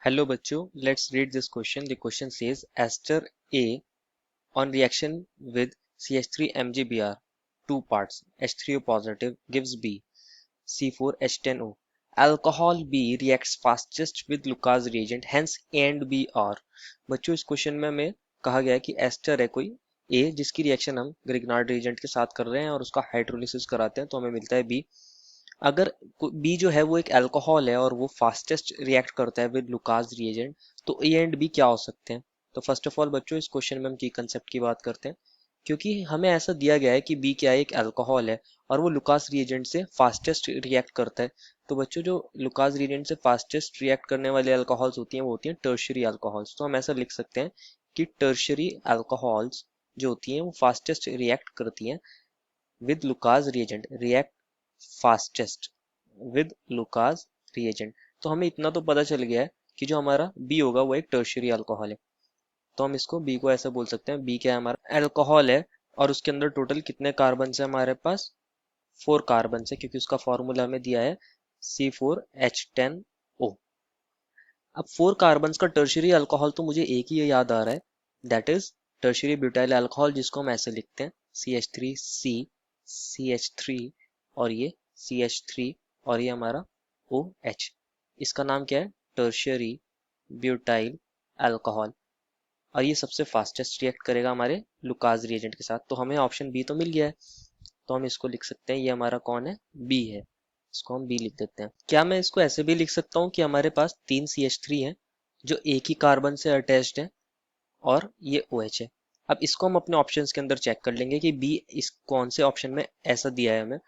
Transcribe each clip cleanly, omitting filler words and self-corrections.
Hello बच्चों, let's read this question. The question says ester A on reaction with CH3MgBr, two parts, H3O positive gives B, C4H10O. Alcohol B reacts fastest with Lucas reagent, hence A and B are. बच्चों इस question में हमें कहा गया है कि ester है कोई A जिसकी रिएक्शन हम ग्रिग्नार्ड रिएजेंट के साथ कर रहे हैं और उसका हाइड्रोलिसिस कराते हैं तो हमें मिलता है B। अगर बी जो है वो एक अल्कोहल है और वो फास्टेस्ट रिएक्ट करता है विद लुकास रिएजेंट, तो ए एंड बी क्या हो सकते हैं। तो फर्स्ट ऑफ ऑल बच्चों इस क्वेश्चन में हम की कंसेप्ट की बात करते हैं, क्योंकि हमें ऐसा दिया गया है कि बी क्या है, एक अल्कोहल है और वो लुकास रिएजेंट से फास्टेस्ट रिएक्ट करता है। तो बच्चों जो लुकास रिएजेंट से फास्टेस्ट रिएक्ट करने वाले अल्कोहल्स होती हैं वो होती हैं टर्शियरी अल्कोहल्स। तो हम ऐसा लिख सकते हैं कि टर्शियरी अल्कोहल्स जो होती हैं वो फास्टेस्ट रिएक्ट करती हैं with Lucas reagent, react fastest with Lucas reagent. तो हमें इतना तो पता चल गया है कि जो हमारा बी होगा वो एक टर्शियरी अल्कोहल है। तो हम इसको बी को ऐसा बोल सकते हैं, बी क्या है, हमारा अल्कोहल है और उसके अंदर टोटल कितने कार्बन है हमारे पास, 4 कार्बन है, क्योंकि उसका फॉर्मूला हमें दिया है C4H10O। अब 4 कार्बन का टर्शियरी अल्कोहल तो मुझे एक ही याद आ रहा है, that is tertiary butyl alcohol, जिसको हम ऐसे लिखते हैं CH3C, CH3 और ये CH3 और ये हमारा OH। इसका नाम क्या है, टर्शियरी ब्यूटाइल अल्कोहल, और ये सबसे फास्टेस्ट रिएक्ट करेगा हमारे लुकास रिएजेंट के साथ। तो हमें ऑप्शन बी तो मिल गया है, तो हम इसको लिख सकते हैं, ये हमारा कौन है, बी है। इसको हम बी लिख देते हैं। क्या मैं इसको ऐसे भी लिख सकता हूँ कि हमारे पास 3 CH3 हैं जो एक ही कार्बन से अटैच्ड है और ये OH है। अब इसको हम अपने ऑप्शंस के अंदर चेक कर लेंगे कि बी इस कौन से ऑप्शन में ऐसा दिया है हमें।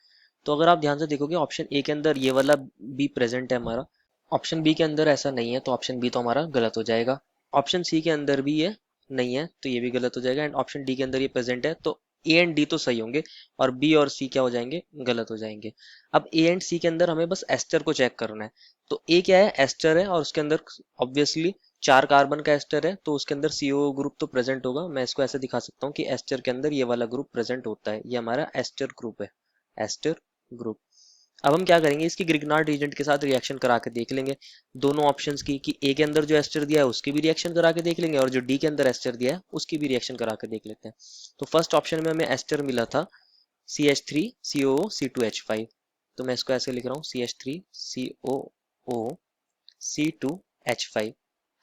तो अगर आप ध्यान से देखोगे ऑप्शन ए के अंदर ये वाला बी प्रेजेंट है हमारा, ऑप्शन बी के अंदर ऐसा नहीं है, तो ऑप्शन बी तो हमारा गलत हो जाएगा। ऑप्शन सी के अंदर भी ये नहीं है तो ये भी गलत हो जाएगा, एंड ऑप्शन डी के अंदर ये प्रेजेंट है, तो ए एंड डी तो सही होंगे और बी और सी क्या हो जाएंगे, गलत हो जाएंगे। अब ए एंड सी के अंदर हमें बस एस्टर को चेक करना है। तो ए क्या है, एस्टर है और उसके अंदर ऑब्वियसली 4 कार्बन का एस्टर है, तो उसके अंदर CO ग्रुप तो प्रेजेंट होगा। मैं इसको ऐसे दिखा सकता हूँ कि एस्टर के अंदर ये वाला ग्रुप प्रेजेंट होता है, ये हमारा एस्टर ग्रुप है, एस्टर ग्रुप। अब हम क्या करेंगे, इसकी ग्रिग्नार्ड रीजेंट के साथ रिएक्शन करा के देख लेंगे दोनों ऑप्शंस की, कि ए के अंदर जो एस्टर दिया है उसकी भी रिएक्शन करा के देख लेंगे और जो डी के अंदर एस्टर दिया है उसकी भी रिएक्शन करा के देख लेते हैं। तो फर्स्ट ऑप्शन में हमें एस्टर मिला था CH3COO C2H5, तो मैं इसको ऐसे लिख रहा हूँ CH3COO C2H5।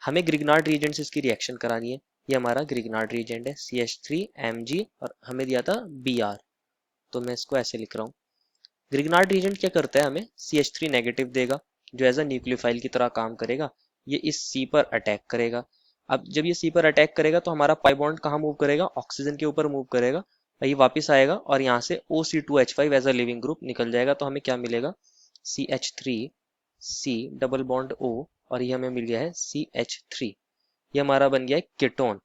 हमें ग्रिग्नार्ड रीजेंट से इसकी रिएक्शन करानी है, ये हमारा ग्रिग्नार्ड रीजेंट है CH3Mg और हमें दिया था Br, तो मैं इसको ऐसे लिख रहा हूँ। ग्रिग्नार्ड रीजेंट क्या करता है, हमें CH3 नेगेटिव देगा जो एज अ न्यूक्लियोफाइल की तरह काम करेगा। ये इस C पर अटैक करेगा। अब जब ये C पर अटैक करेगा तो हमारा पाई बॉन्ड कहाँ मूव करेगा, ऑक्सीजन के ऊपर मूव करेगा और ये वापस आएगा और यहाँ से OC2H5 as a leaving group निकल जाएगा। तो हमें क्या मिलेगा, CH3C डबल बॉन्ड O और ये हमें मिल गया है CH3। ये हमारा बन गया है कीटोन,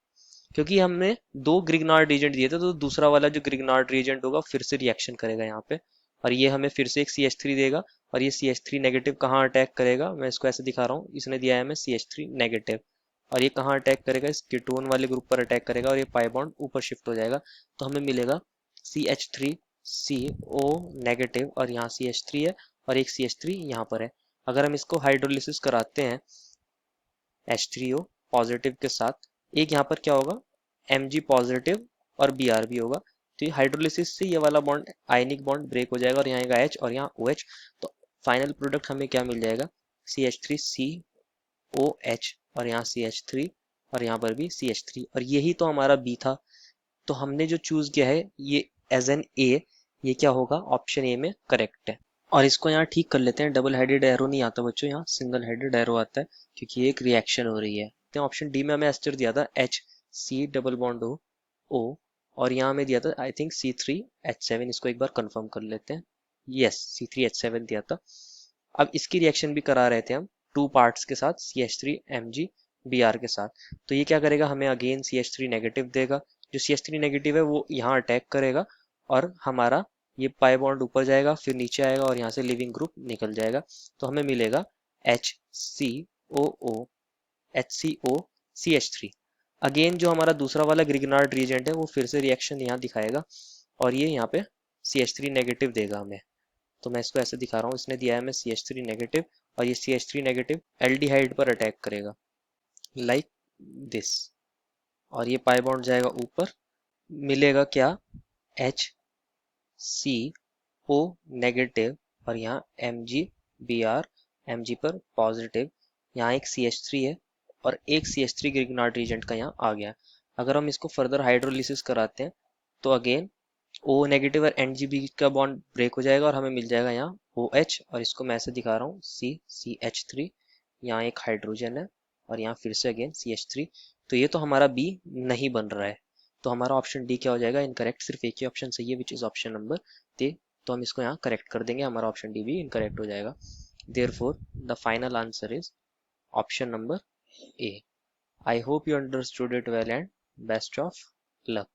क्योंकि हमने 2 ग्रिग्नार्ड रिएजेंट दिए थे, तो दूसरा वाला जो ग्रिग्नार्ड रिएजेंट होगा फिर से रिएक्शन करेगा यहाँ पे और ये हमें फिर से एक CH3 देगा और ये CH3 नेगेटिव कहाँ अटैक करेगा, मैं इसको ऐसे दिखा रहा हूँ, इसने दिया है हमें CH3 नेगेटिव और ये कहाँ अटैक करेगा, इस कीटोन वाले ग्रुप पर अटैक करेगा और ये पाई बॉन्ड ऊपर शिफ्ट हो जाएगा। तो हमें मिलेगा CH3CO नेगेटिव और यहाँ CH3 है और एक CH3 यहाँ पर है। अगर हम इसको हाइड्रोलिसिस कराते हैं H3O पॉजिटिव के साथ, एक यहाँ पर क्या होगा, Mg पॉजिटिव और Br भी होगा, तो ये हाइड्रोलिसिस से ये वाला बॉन्ड आयनिक बॉन्ड ब्रेक हो जाएगा और यहाँ आएगा H और यहाँ OH। तो फाइनल प्रोडक्ट हमें क्या मिल जाएगा, CH3COH और यहाँ CH3 और यहाँ पर भी CH3, और यही तो हमारा B था। तो हमने जो चूज किया है ये एज एन ए, ये क्या होगा, ऑप्शन ए में करेक्ट है। और इसको यहाँ ठीक कर लेते हैं, डबल हेडेड एरो नहीं आता बच्चों, यहाँ सिंगल हेडेड एरो आता है क्योंकि ये एक रिएक्शन हो रही है। तो ऑप्शन डी में हमें एस्टर दिया था HC डबल बॉन्ड O और यहाँ हमें दिया था आई थिंक C3H7, इसको एक बार कंफर्म कर लेते हैं, यस C3H7 दिया था। अब इसकी रिएक्शन भी करा रहे थे हम 2 पार्ट्स के साथ CH3Mg Br के साथ। तो ये क्या करेगा, हमें अगेन CH3 नेगेटिव देगा, जो CH3 नेगेटिव है वो यहाँ अटैक करेगा और हमारा ये पाई बॉन्ड ऊपर जाएगा फिर नीचे आएगा और यहाँ से लिविंग ग्रुप निकल जाएगा। तो हमें मिलेगा HCOO अगेन जो हमारा दूसरा वाला ग्रिग्नार्ड रिएजेंट है वो फिर से रिएक्शन यहाँ दिखाएगा और ये यहाँ पे CH3 नेगेटिव देगा हमें। तो मैं इसको ऐसे दिखा रहा हूँ, इसने दिया है मैं CH3 नेगेटिव, और ये CH3 नेगेटिव एल्डिहाइड पर अटैक करेगा लाइक दिस, और ये पाई बॉन्ड जाएगा ऊपर, मिलेगा क्या, HCO नेगेटिव, और यहाँ MgBr, Mg पर पॉजिटिव, यहाँ एक CH3 है और एक CH3 ग्रिग्नार्ड रीजेंट का यहाँ आ गया। अगर हम इसको फर्दर हाइड्रोलिसिस कराते हैं तो अगेन O नेगेटिव और NgB का बॉन्ड ब्रेक हो जाएगा और हमें मिल जाएगा यहाँ OH, और इसको मैं ऐसे दिखा रहा हूँ CH3, यहाँ एक हाइड्रोजन है और यहाँ फिर से अगेन CH3। तो ये तो हमारा B नहीं बन रहा है, तो हमारा ऑप्शन डी क्या हो जाएगा, इनकरेक्ट। सिर्फ एक ही ऑप्शन सही है which is option number D, तो हम इसको यहाँ करेक्ट कर देंगे, हमारा ऑप्शन डी भी इनकरेक्ट हो जाएगा। Therefore the final answer is option number A. I hope you understood it well and best of luck.